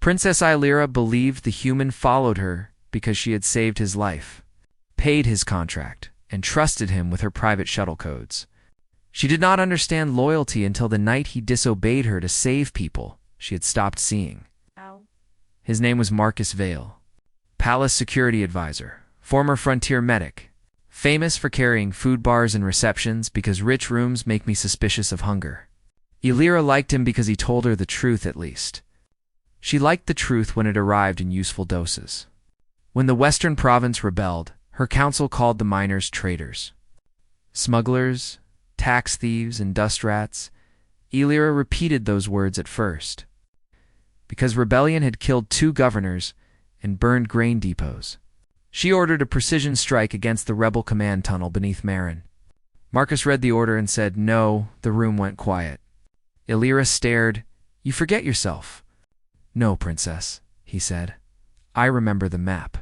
Princess Illyra believed the human followed her because she had saved his life, paid his contract, and trusted him with her private shuttle codes. She did not understand loyalty until the night he disobeyed her to save people she had stopped seeing. His name was Marcus Vale, Palace Security Advisor, former frontier medic, famous for carrying food bars in receptions because rich rooms make me suspicious of hunger. Illyra liked him because he told her the truth at least. She liked the truth when it arrived in useful doses. When the Western Province rebelled, her council called the miners traitors. Smugglers, tax thieves, and dust rats. Illyra repeated those words at first. Because rebellion had killed 2 governors and burned grain depots. She ordered a precision strike against the rebel command tunnel beneath Marin. Marcus read the order and said no. The room went quiet. Illyra stared. "You forget yourself." "No, princess," he said. "I remember the map."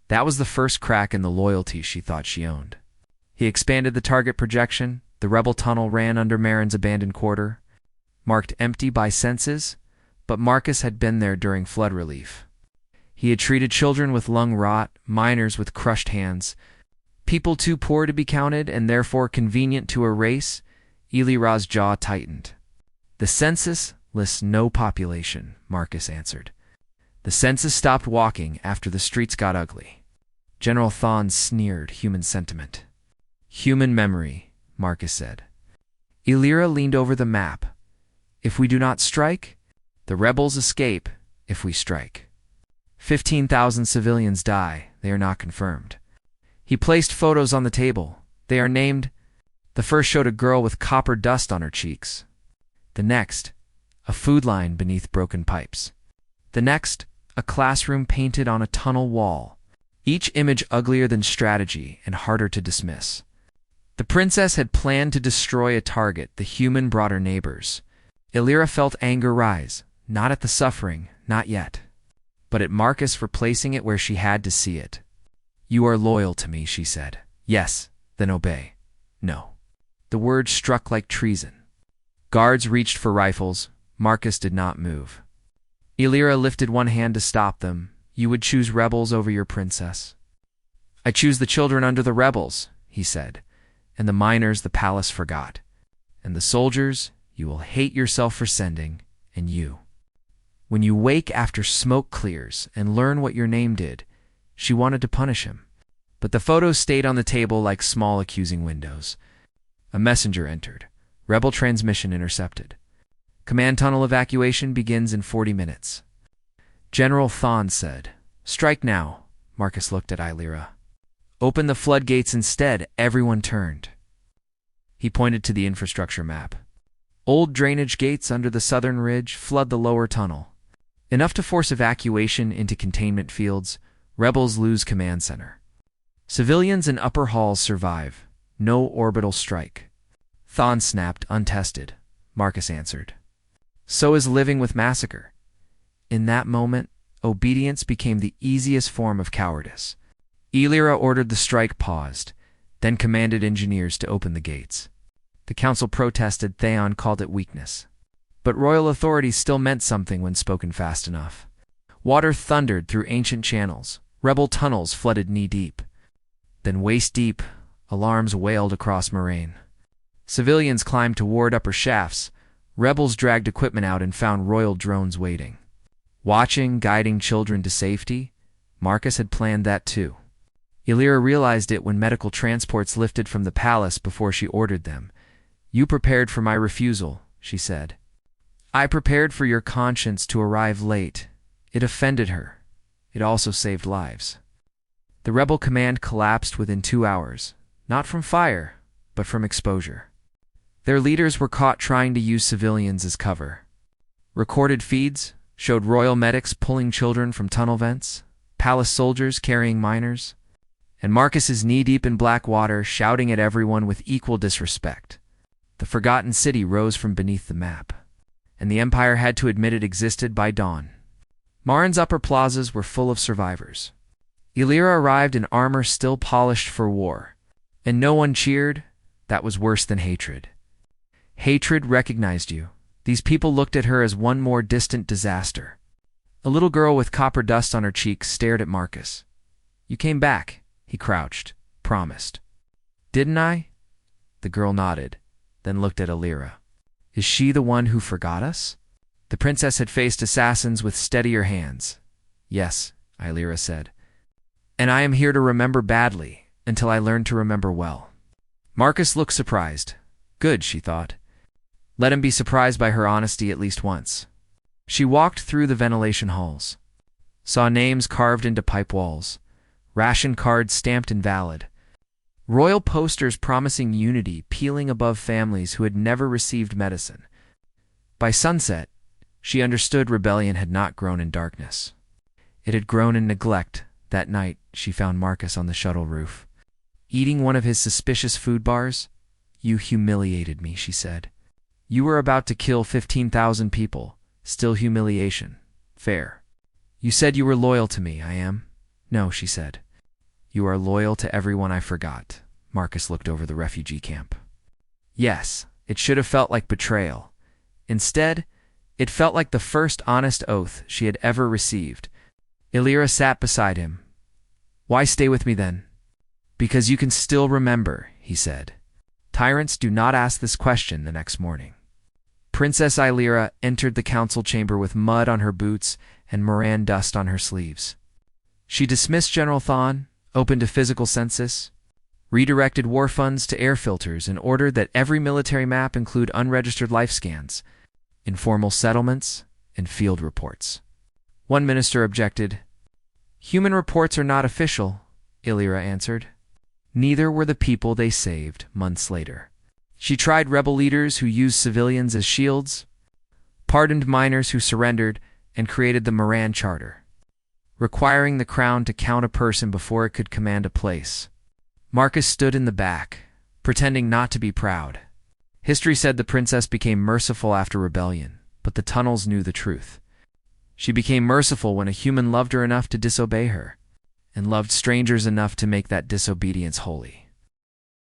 That was the first crack in the loyalty she thought she owned. He expanded the target projection. The rebel tunnel ran under Marin's abandoned quarter, marked empty by census, but Marcus had been there during flood relief. He had treated children with lung rot, miners with crushed hands, people too poor to be counted and therefore convenient to erase. Illyra's jaw tightened. "The census lists no population," Marcus answered. "The census stopped walking after the streets got ugly." General Thon sneered. "Human sentiment." "Human memory," Marcus said. Illyra leaned over the map. "If we do not strike, the rebels escape. If we strike, 15,000 civilians die. They are not confirmed." He placed photos on the table. "They are named." The first showed a girl with copper dust on her cheeks. The next, a food line beneath broken pipes. The next, a classroom painted on a tunnel wall. Each image uglier than strategy and harder to dismiss. The princess had planned to destroy a target the human brought her neighbors. Illyra felt anger rise, not at the suffering, not yet, but at Marcus for placing it where she had to see it. "You are loyal to me," she said. "Yes, then obey." "No." The word struck like treason. Guards reached for rifles. Marcus did not move. Illyra lifted one hand to stop them. "You would choose rebels over your princess." "I choose the children under the rebels," he said. "And the miners the palace forgot. And the soldiers you will hate yourself for sending, and you. When you wake after smoke clears and learn what your name did." She wanted to punish him. But the photos stayed on the table like small accusing windows. A messenger entered. Rebel transmission intercepted. Command tunnel evacuation begins in 40 minutes. General Thon said. "Strike now." Marcus looked at Illyra. "Open the floodgates instead." Everyone turned. He pointed to the infrastructure map. Old drainage gates under the southern ridge flood the lower tunnel. Enough to force evacuation into containment fields. Rebels lose command center. Civilians in upper halls survive. No orbital strike. Thon snapped, "Untested." Marcus answered. "So is living with massacre." In that moment, obedience became the easiest form of cowardice. Illyra ordered the strike paused, then commanded engineers to open the gates. The council protested. Theon called it weakness. But royal authority still meant something when spoken fast enough. Water thundered through ancient channels. Rebel tunnels flooded knee-deep. Then waist-deep, alarms wailed across Moraine. Civilians climbed toward upper shafts. Rebels dragged equipment out and found royal drones waiting. Watching, guiding children to safety. Marcus had planned that too. Illyra realized it when medical transports lifted from the palace before she ordered them. "You prepared for my refusal," she said. "I prepared for your conscience to arrive late." It offended her. It also saved lives. The rebel command collapsed within 2 hours, not from fire, but from exposure. Their leaders were caught trying to use civilians as cover. Recorded feeds showed royal medics pulling children from tunnel vents, palace soldiers carrying miners, and Marcus is knee-deep in black water, shouting at everyone with equal disrespect. The forgotten city rose from beneath the map, and the Empire had to admit it existed by dawn. Marin's upper plazas were full of survivors. Illyra arrived in armor still polished for war, and no one cheered. That was worse than hatred. Hatred recognized you. These people looked at her as one more distant disaster. A little girl with copper dust on her cheeks stared at Marcus. "You came back," he crouched, promised. "Didn't I?" The girl nodded, then looked at Illyra. "Is she the one who forgot us?" The princess had faced assassins with steadier hands. "Yes," Illyra said. "And I am here to remember badly until I learn to remember well." Marcus looked surprised. Good, she thought. Let him be surprised by her honesty at least once. She walked through the ventilation halls, saw names carved into pipe walls, ration cards stamped invalid, royal posters promising unity peeling above families who had never received medicine. By sunset, she understood rebellion had not grown in darkness. It had grown in neglect. That night, she found Marcus on the shuttle roof, eating one of his suspicious food bars. "You humiliated me," she said. "You were about to kill 15,000 people. Still humiliation. Fair. You said you were loyal to me. I am." "No," she said. "You are loyal to everyone I forgot." Marcus looked over the refugee camp. Yes, it should have felt like betrayal. Instead, it felt like the first honest oath she had ever received. Illyra sat beside him. "Why stay with me then?" "Because you can still remember," he said. Tyrants do not ask this question the next morning. Princess Illyra entered the council chamber with mud on her boots and Moran dust on her sleeves. She dismissed General Thawne, opened a physical census, redirected war funds to air filters, and ordered that every military map include unregistered life scans, informal settlements, and field reports. One minister objected. "Human reports are not official," Illyra answered. Neither were the people they saved months later. She tried rebel leaders who used civilians as shields, pardoned miners who surrendered, and created the Moran Charter, requiring the crown to count a person before it could command a place. Marcus stood in the back, pretending not to be proud. History said the princess became merciful after rebellion, but the tunnels knew the truth. She became merciful when a human loved her enough to disobey her, and loved strangers enough to make that disobedience holy.